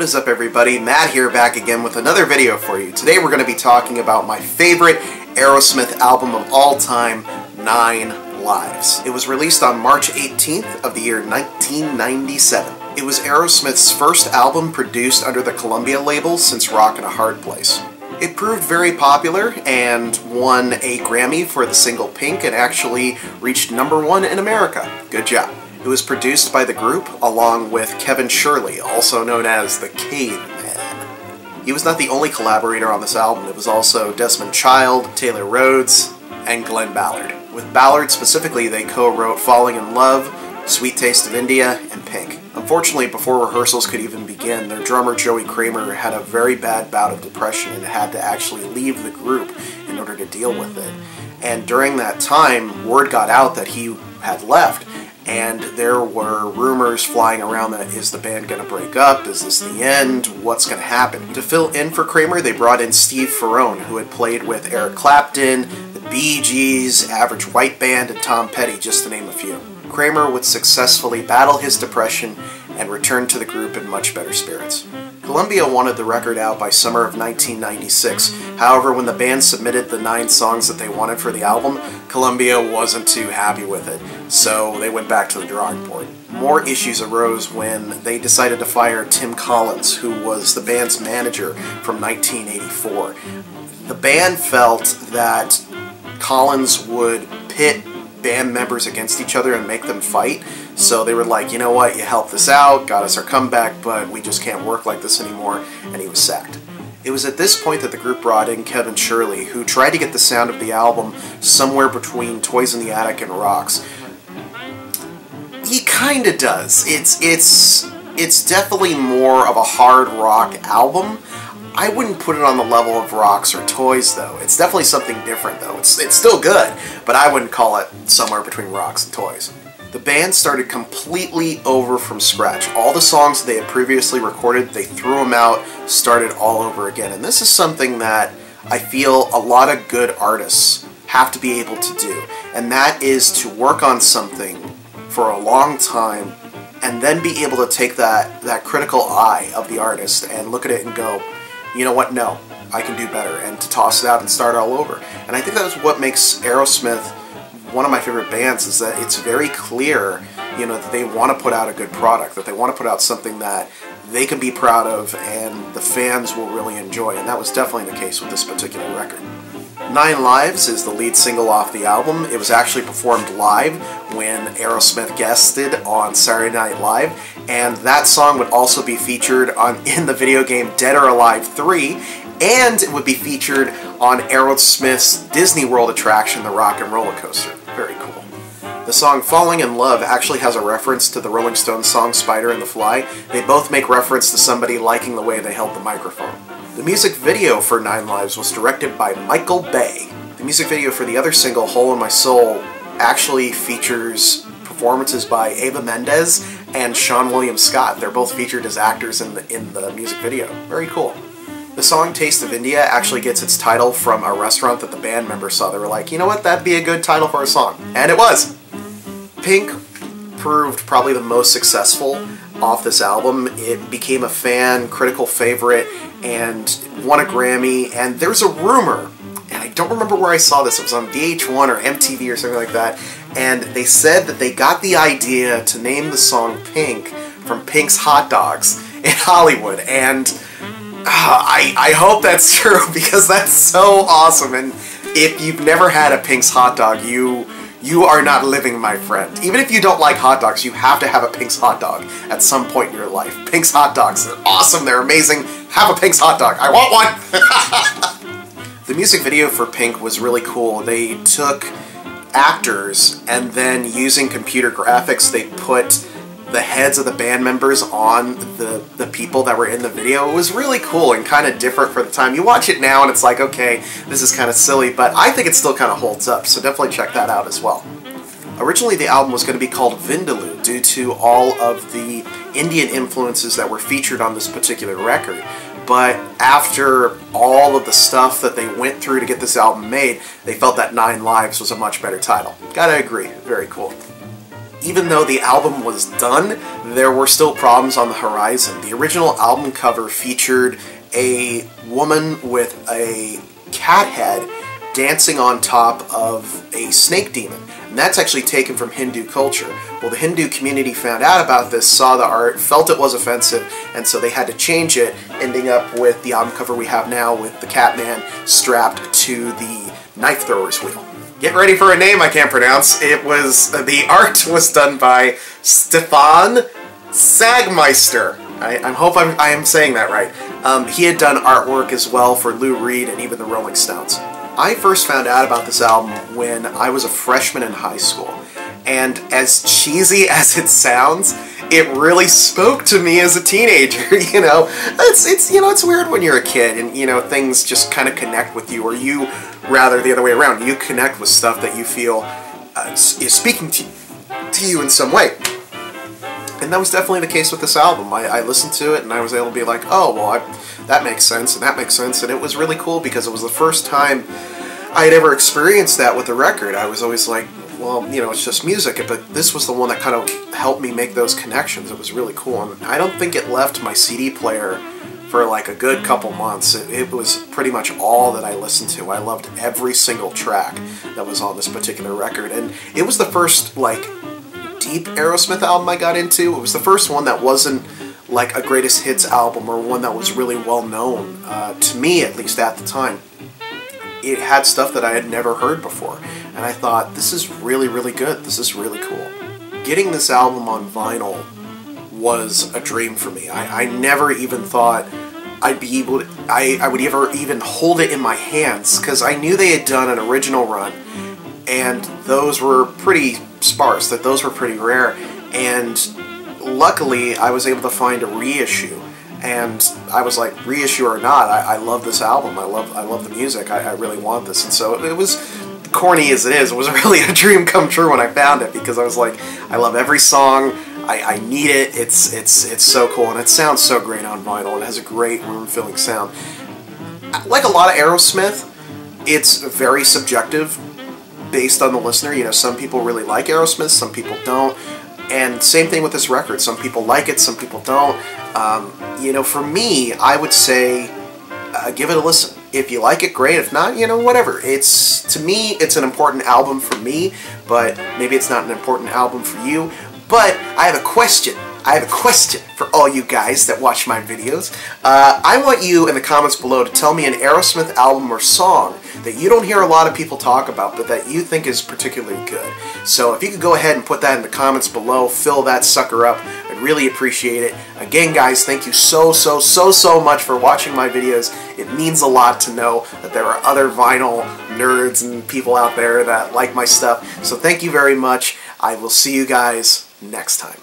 is up, everybody? Matt here, back again with another video for you. Today we're going to be talking about my favorite Aerosmith album of all time, 9 Lives. It was released on March 18th of the year 1997. It was Aerosmith's first album produced under the Columbia label since Rockin' a Hard Place. It proved very popular and won a Grammy for the single Pink and actually reached #1 in America. Good job. It was produced by the group along with Kevin Shirley, also known as the Caveman. He was not the only collaborator on this album. It was also Desmond Child, Taylor Rhodes, and Glenn Ballard. With Ballard specifically, they co-wrote Falling in Love, Sweet Taste of India, and Pink. Unfortunately, before rehearsals could even begin, their drummer Joey Kramer had a very bad bout of depression and had to actually leave the group in order to deal with it. And during that time, word got out that he had left, and there were rumors flying around that, is the band going to break up? Is this the end? What's going to happen? To fill in for Kramer, they brought in Steve Ferrone, who had played with Eric Clapton, the Bee Gees, Average White Band, and Tom Petty, just to name a few. Kramer would successfully battle his depression and return to the group in much better spirits. Columbia wanted the record out by summer of 1996. However, when the band submitted the 9 songs that they wanted for the album, Columbia wasn't too happy with it, so they went back to the drawing board. More issues arose when they decided to fire Tim Collins, who was the band's manager from 1984. The band felt that Collins would pit band members against each other and make them fight, so they were like, you know what, you helped us out, got us our comeback, but we just can't work like this anymore, and he was sacked. It was at this point that the group brought in Kevin Shirley, who tried to get the sound of the album somewhere between Toys in the Attic and Rocks. He kinda does. It's definitely more of a hard rock album. I wouldn't put it on the level of Rocks or Toys, though. It's definitely something different, though. It's still good, but I wouldn't call it somewhere between Rocks and Toys. The band started completely over from scratch. All the songs they had previously recorded, they threw them out, started all over again. And this is something that I feel a lot of good artists have to be able to do. And that is to work on something for a long time and then be able to take that critical eye of the artist and look at it and go, you know what, no, I can do better, and to toss it out and start all over. And I think that's what makes Aerosmith one of my favorite bands, is that it's very clear, you know, that they want to put out a good product, that they want to put out something that they can be proud of and the fans will really enjoy, and that was definitely the case with this particular record. 9 Lives is the lead single off the album. It was actually performed live when Aerosmith guested on Saturday Night Live, and that song would also be featured in the video game Dead or Alive 3, and it would be featured on Aerosmith's Disney World attraction, the Rock and Roller Coaster. Very cool. The song Falling in Love actually has a reference to the Rolling Stones song Spider and the Fly. They both make reference to somebody liking the way they held the microphone. The music video for 9 Lives was directed by Michael Bay. The music video for the other single, Hole in My Soul, actually features performances by Eva Mendes and Sean William Scott. They're both featured as actors in the music video. Very cool. The song Taste of India actually gets its title from a restaurant that the band members saw. They were like, you know what, that'd be a good title for a song. And it was! Pink proved probably the most successful off this album. It became a fan, critical favorite, and won a Grammy. And there's a rumor, and I don't remember where I saw this, it was on VH1 or MTV or something like that, and they said that they got the idea to name the song Pink from Pink's Hot Dogs in Hollywood, and I hope that's true, because that's so awesome. And if you've never had a Pink's hot dog, you are not living, my friend. Even if you don't like hot dogs, you have to have a Pink's hot dog at some point in your life. Pink's hot dogs, they're awesome, they're amazing. Have a Pink's hot dog. I want one! The music video for Pink was really cool. They took actors and then, using computer graphics, they put the heads of the band members on the people that were in the video. It was really cool and kind of different for the time. You watch it now and it's like, okay, this is kind of silly, but I think it still kind of holds up, so definitely check that out as well. Originally, the album was going to be called Vindaloo due to all of the Indian influences that were featured on this particular record. But after all of the stuff that they went through to get this album made, they felt that 9 Lives was a much better title. Gotta agree, very cool. even though the album was done, there were still problems on the horizon. The original album cover featured a woman with a cat head dancing on top of a snake demon. And that's actually taken from Hindu culture. Well, the Hindu community found out about this, saw the art, felt it was offensive, and so they had to change it, ending up with the album cover we have now with the Catman strapped to the knife thrower's wheel. Get ready for a name I can't pronounce. The art was done by Stefan Sagmeister. I hope I am saying that right. He had done artwork as well for Lou Reed and even the Rolling Stones. I first found out about this album when I was a freshman in high school, and as cheesy as it sounds, it really spoke to me as a teenager. You know, it's weird when you're a kid and things just kind of connect with you, or you rather the other way around. You connect with stuff that you feel is speaking to you in some way. And that was definitely the case with this album. I listened to it and I was able to be like, oh, well, that makes sense, and that makes sense, and it was really cool because it was the first time I had ever experienced that with a record. I was always like, well, it's just music, but this was the one that kind of helped me make those connections. It was really cool, and I don't think it left my CD player for like a good couple months. It was pretty much all that I listened to. I loved every single track that was on this particular record, and it was the first, like, deep Aerosmith album I got into. It was the first one that wasn't like a greatest hits album or one that was really well known, to me at least at the time. It had stuff that I had never heard before, and I thought, this is really, really good. This is really cool. Getting this album on vinyl was a dream for me. I never even thought I'd be able to, I would ever even hold it in my hands, because I knew they had done an original run, and those were pretty sparse, that those were pretty rare, and luckily I was able to find a reissue, and I was like, reissue or not, I love this album, I love the music, I really want this. And so it was, corny as it was really a dream come true when I found it, because I was like, I love every song, I need it, it's so cool, and it sounds so great on vinyl. It has a great room-filling sound. Like a lot of Aerosmith, it's very subjective based on the listener. Some people really like Aerosmith, some people don't. And same thing with this record. Some people like it, some people don't. For me, I would say give it a listen. If you like it, great. If not, whatever. To me, it's an important album for me, but maybe it's not an important album for you. But I have a question. I have a question for all you guys that watch my videos. I want you in the comments below to tell me an Aerosmith album or song that you don't hear a lot of people talk about, but that you think is particularly good. So if you could go ahead and put that in the comments below, fill that sucker up, I'd really appreciate it. Again, guys, thank you so much for watching my videos. It means a lot to know that there are other vinyl nerds and people out there that like my stuff. So thank you very much. I will see you guys next time.